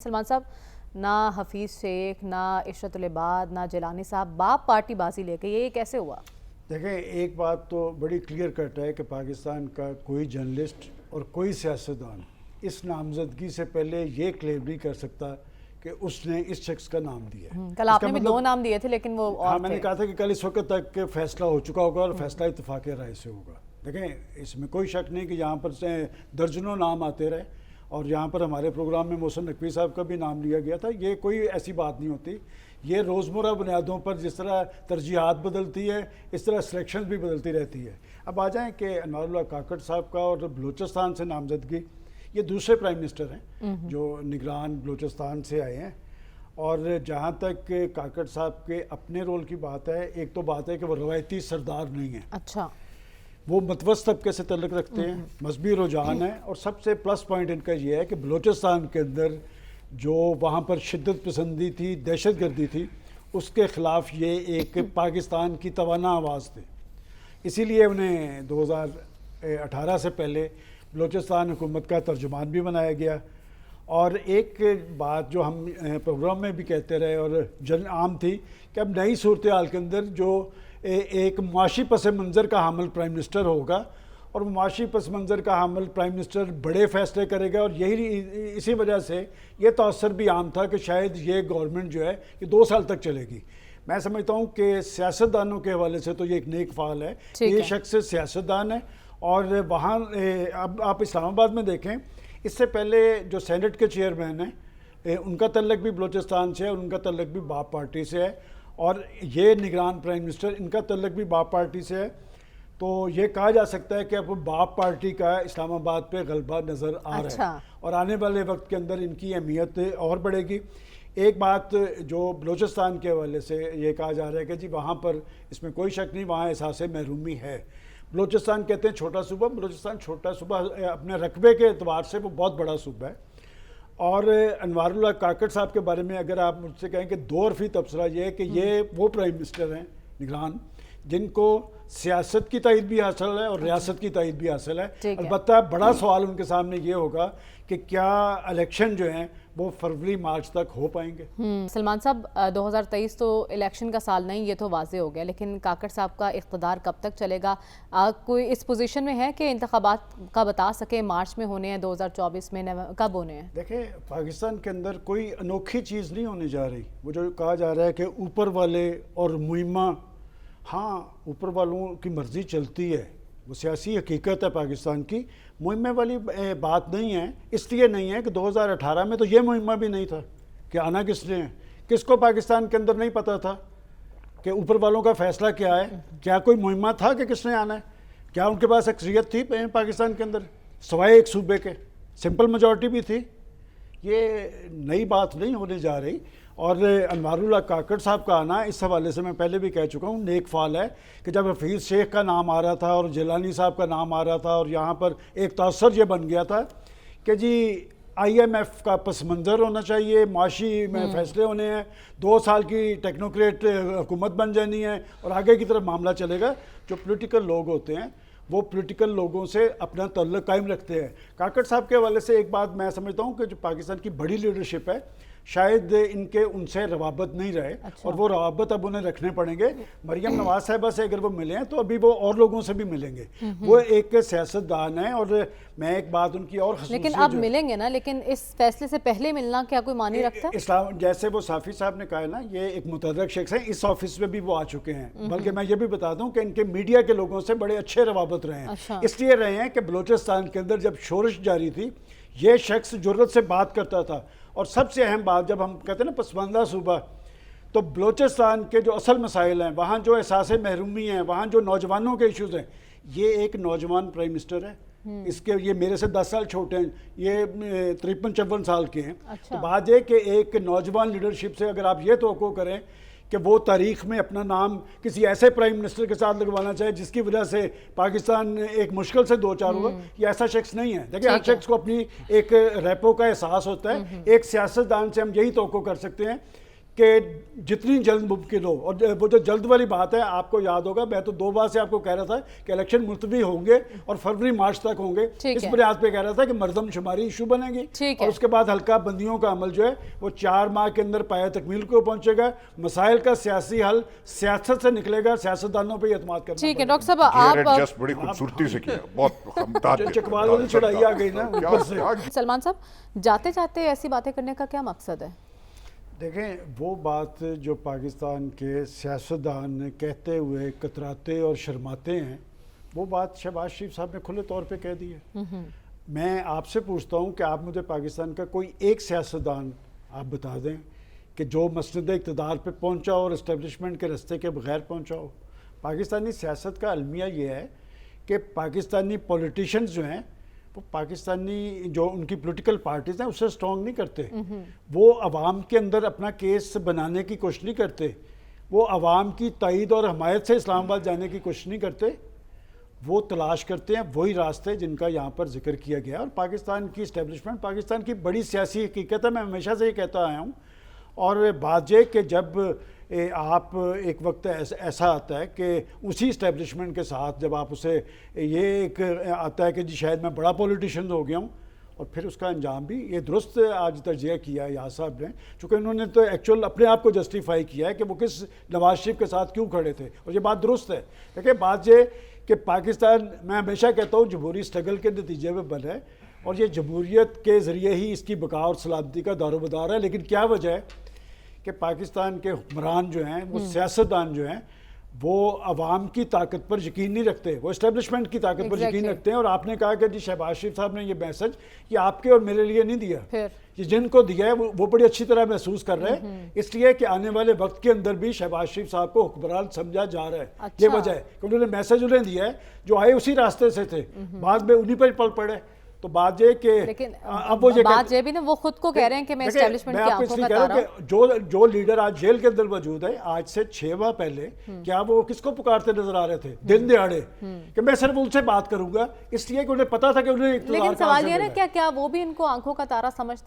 سلمان صاحب، نہ حفیظ شیخ، نہ عشرت العباد، نہ جیلانی صاحب باپ پارٹی بازی لے کے یہ کیسے ہوا؟ دیکھیں، ایک بات تو بڑی کلیئر کٹ ہے کہ پاکستان کا کوئی جرنلسٹ اور کوئی سیاستدان اس نامزدگی سے پہلے یہ کلیم نہیں کر سکتا کہ اس نے اس شخص کا نام دیا ہے۔ کل آپ نے بھی دو نام دیے تھے لیکن وہ اور میں نے کہا تھا کہ کل اس وقت تک فیصلہ ہو چکا ہوگا اور فیصلہ اتفاق رائے سے ہوگا۔ دیکھیں، اس میں کوئی شک نہیں کہ یہاں پر سے درجنوں نام آتے رہے اور یہاں پر ہمارے پروگرام میں محسن نقوی صاحب کا بھی نام لیا گیا تھا۔ یہ کوئی ایسی بات نہیں ہوتی، یہ روزمرہ بنیادوں پر جس طرح ترجیحات بدلتی ہے اس طرح سلیکشن بھی بدلتی رہتی ہے۔ اب آ جائیں کہ انوار اللہ کاکڑ صاحب کا اور بلوچستان سے نامزدگی، یہ دوسرے پرائم منسٹر ہیں جو نگران بلوچستان سے آئے ہیں، اور جہاں تک کاکڑ صاحب کے اپنے رول کی بات ہے، ایک تو بات ہے کہ وہ روایتی سردار نہیں ہیں، اچھا وہ متوسط طبقے سے تعلق رکھتے ہیں، مذہبی رجحان ہے، اور سب سے پلس پوائنٹ ان کا یہ ہے کہ بلوچستان کے اندر جو وہاں پر شدت پسندی تھی، دہشت گردی تھی، اس کے خلاف یہ ایک پاکستان کی توانا آواز تھی۔ اسی لیے انہیں 2018 سے پہلے بلوچستان حکومت کا ترجمان بھی بنایا گیا۔ اور ایک بات جو ہم پروگرام میں بھی کہتے رہے اور جن عام تھی کہ اب نئی صورتحال کے اندر جو ایک معاشی پس منظر کا حامل پرائم منسٹر ہوگا، اور وہ معاشی پس منظر کا حامل پرائم منسٹر بڑے فیصلے کرے گا، اور اسی وجہ سے یہ تاثر بھی عام تھا کہ شاید یہ گورنمنٹ جو ہے یہ 2 سال تک چلے گی۔ میں سمجھتا ہوں کہ سیاستدانوں کے حوالے سے تو یہ ایک نیک فعال ہے، یہ شخص سیاستدان ہے، اور وہاں اب آپ اسلام آباد میں دیکھیں، اس سے پہلے جو سینٹ کے چیئرمین ہیں ان کا تعلق بھی بلوچستان سے ہے، اور ان کا تعلق بھی باپ پارٹی سے ہے، اور یہ نگران پرائم منسٹر ان کا تعلق بھی باپ پارٹی سے ہے۔ تو یہ کہا جا سکتا ہے کہ اب باپ پارٹی کا اسلام آباد پہ غلبہ نظر آ رہا ہے، اور آنے والے وقت کے اندر ان کی اہمیت اور بڑھے گی۔ ایک بات جو بلوچستان کے حوالے سے یہ کہا جا رہا ہے کہ جی وہاں پر اس میں کوئی شک نہیں، وہاں احساس محرومی ہے۔ بلوچستان کہتے ہیں چھوٹا صوبہ، بلوچستان چھوٹا صوبہ اپنے رقبے کے اعتبار سے وہ بہت بڑا صوبہ ہے۔ اور انوار اللہ کاکڑ صاحب کے بارے میں اگر آپ مجھ سے کہیں کہ 2 حرفی تبصرہ یہ ہے کہ یہ وہ پرائم منسٹر ہیں نگران جن کو سیاست کی تائید بھی حاصل ہے اور ریاست کی تائید بھی حاصل ہے۔ البتہ بڑا سوال ان کے سامنے یہ ہوگا کہ کیا الیکشن جو ہیں وہ فروری مارچ تک ہو پائیں گے۔ سلمان صاحب، 2023 تو الیکشن کا سال نہیں، یہ تو واضح ہو گیا، لیکن کاکڑ صاحب کا اقتدار کب تک چلے گا؟ کوئی اس پوزیشن میں ہے کہ انتخابات کا بتا سکے مارچ میں ہونے ہیں، 2024 میں کب ہونے ہیں؟ دیکھیں، پاکستان کے اندر کوئی انوکھی چیز نہیں ہونے جا رہی۔ وہ جو کہا جا رہا ہے کہ اوپر والے اور مہمہ، ہاں اوپر والوں کی مرضی چلتی ہے، وہ سیاسی حقیقت ہے پاکستان کی، مہمہ والی بات نہیں ہے۔ اس لیے نہیں ہے کہ 2018 میں تو یہ مہمہ بھی نہیں تھا کہ آنا کس نے ہے، کس کو پاکستان کے اندر نہیں پتا تھا کہ اوپر والوں کا فیصلہ کیا ہے؟ کیا کوئی مہمہ تھا کہ کس نے آنا ہے؟ کیا ان کے پاس اکثریت تھی پاکستان کے اندر سوائے ایک صوبے کے؟ سمپل میجورٹی بھی تھی۔ یہ نئی بات نہیں ہونے جا رہی۔ اور انوار اللہ کاکڑ صاحب کا آنا اس حوالے سے میں پہلے بھی کہہ چکا ہوں نیک فعال ہے کہ جب حفیظ شیخ کا نام آ رہا تھا اور جیلانی صاحب کا نام آ رہا تھا، اور یہاں پر ایک تاثر یہ بن گیا تھا کہ جی IMF کا پس منظر ہونا چاہیے، معاشی میں فیصلے ہونے ہیں، 2 سال کی ٹیکنوکریٹ حکومت بن جانی ہے اور آگے کی طرف معاملہ چلے گا۔ جو پولیٹیکل لوگ ہوتے ہیں وہ پولیٹیکل لوگوں سے اپنا تعلق قائم رکھتے ہیں۔ کاکڑ صاحب کے حوالے سے ایک بات میں سمجھتا ہوں کہ جو پاکستان کی بڑی لیڈرشپ ہے، شاید ان سے روابط نہیں رہے، اور وہ روابط اب انہیں رکھنے پڑیں گے۔ مریم نواز صاحبہ سے اگر وہ ملے ہیں تو ابھی وہ اور لوگوں سے بھی ملیں گے۔ وہ ایک سیاستدان ہیں، اور میں ایک بات ان کی اور خصوصیت، لیکن اب ملیں گے نا، لیکن اس فیصلے سے پہلے ملنا کیا کوئی معنی رکھتا ہے؟ اسلام جیسے وہ صافی صاحب نے کہا ہے نا، یہ ایک متحرک شخص ہیں، اس آفس میں بھی وہ آ چکے ہیں۔ بلکہ میں یہ بھی بتا دوں کہ ان کے میڈیا کے لوگوں سے بڑے اچھے روابط رہے ہیں، اس لیے رہے ہیں کہ بلوچستان کے اندر جب شورش جاری تھی یہ شخص جرأت سے بات کرتا تھا۔ اور سب سے اہم بات، جب ہم کہتے ہیں نا پسماندہ صوبہ، تو بلوچستان کے جو اصل مسائل ہیں، وہاں جو احساس محرومی ہیں، وہاں جو نوجوانوں کے ایشوز ہیں، یہ ایک نوجوان پرائم منسٹر ہے۔ اس کے یہ میرے سے 10 سال چھوٹے ہیں، یہ 53-54 سال کے ہیں۔ تو بات یہ کہ ایک نوجوان لیڈرشپ سے اگر آپ یہ توقع کریں کہ وہ تاریخ میں اپنا نام کسی ایسے پرائم منسٹر کے ساتھ لگوانا چاہے جس کی وجہ سے پاکستان ایک مشکل سے 2-4 ہوگا، یہ ایسا شخص نہیں ہے۔ دیکھیں، ہر شخص کو اپنی ایک ریپو کا احساس ہوتا ہے۔ ایک سیاستدان سے ہم یہی توقع کر سکتے ہیں کہ جتنی جلد ممکن ہو. اور وہ جو جلد والی بات ہے, آپ کو یاد ہوگا میں تو 2 بار سے آپ کو کہہ رہا تھا کہ الیکشن ملتوی ہوں گے اور فروری مارچ تک ہوں گے. اس بنیاد پہ کہہ رہا تھا کہ مردم شماری ایشو بنے گی اور اس کے بعد حلقہ بندیوں کا عمل جو ہے وہ 4 ماہ کے اندر پایہ تکمیل کو پہنچے گا. مسائل کا سیاسی حل سیاست سے نکلے گا, سیاستدانوں پہ اعتماد کرنا. ٹھیک ہے ڈاکٹر صاحب, آپ بڑی خوبصورتی سے کیا, بہت چکوال والی چڑھائی آ گئی نا اوپر سے. سلمان صاحب, جاتے جاتے ایسی باتیں کرنے کا کیا مقصد ہے؟ دیکھیں, وہ بات جو پاکستان کے سیاستدان کہتے ہوئے کتراتے اور شرماتے ہیں, وہ بات شہباز شریف صاحب نے کھلے طور پہ کہہ دی ہے. میں آپ سے پوچھتا ہوں کہ آپ مجھے پاکستان کا کوئی ایک سیاستدان آپ بتا دیں کہ جو مسند اقتدار پہ پہنچا اور اسٹیبلشمنٹ کے رستے کے بغیر پہنچا ہو. پاکستانی سیاست کا المیہ یہ ہے کہ پاکستانی پولیٹیشنز جو ہیں وہ پاکستانی جو ان کی پولیٹیکل پارٹیز ہیں اس سے سٹرونگ نہیں کرتے. وہ عوام کے اندر اپنا کیس بنانے کی کوشش نہیں کرتے. وہ عوام کی تائید اور حمایت سے اسلام آباد جانے کی کوشش نہیں کرتے. وہ تلاش کرتے ہیں وہی راستے جن کا یہاں پر ذکر کیا گیا. اور پاکستان کی اسٹیبلشمنٹ پاکستان کی بڑی سیاسی حقیقت ہے, میں ہمیشہ سے یہ کہتا آیا ہوں. اور بات یہ کہ جب آپ ایک وقت ایسا آتا ہے کہ اسی اسٹیبلشمنٹ کے ساتھ جب آپ اسے یہ ایک آتا ہے کہ جی شاید میں بڑا پولیٹیشین ہو گیا ہوں, اور پھر اس کا انجام بھی یہ درست آج تجزیہ کیا ہے یاسر صاحب نے, چونکہ انہوں نے تو ایکچوئل اپنے آپ کو جسٹیفائی کیا ہے کہ وہ کس نواز شریف کے ساتھ کیوں کھڑے تھے, اور یہ بات درست ہے. دیکھیں بات یہ کہ پاکستان, میں ہمیشہ کہتا ہوں, جمہوری اسٹرگل کے نتیجے میں بنا ہے اور یہ جمہوریت کے ذریعے ہی اس کی بقا اور سلامتی کا دار و مدار ہے. لیکن کیا وجہ ہے کہ پاکستان کے حکمران جو ہیں, وہ سیاستدان جو ہیں, وہ عوام کی طاقت پر یقین نہیں رکھتے, وہ اسٹیبلشمنٹ کی طاقت پر یقین رکھتے ہیں. اور آپ نے کہا کہ جی شہباز شریف صاحب نے یہ میسج یہ آپ کے اور میرے لیے نہیں دیا, یہ جن کو دیا ہے وہ بڑی اچھی طرح محسوس کر رہے ہیں, اس لیے کہ آنے والے وقت کے اندر بھی شہباز شریف صاحب کو حکمران سمجھا جا رہا ہے. یہ وجہ ہے کہ انہوں نے میسج انہیں دیا ہے جو آئے اسی راستے سے تھے, بعد میں انہی پر پل پڑے. تو بات یہ کہ اب وہ بات یہ بھی نا, وہ خود کو کہہ رہے ہیں کہ میں اسٹیبلشمنٹ کی آنکھوں کا تارا ہوں. جو لیڈر آج جیل کے اندر موجود ہے, آج سے 6 ماہ پہلے کیا وہ کس کو پکارتے نظر آ رہے تھے دن دہاڑے کہ میں صرف ان سے بات کروں گا, اس لیے کہ انہیں پتا تھا کہ انہیں اقتدار. لیکن سوال یہ ہے نا, کیا وہ بھی ان کو آنکھوں کا تارا سمجھتے ہیں؟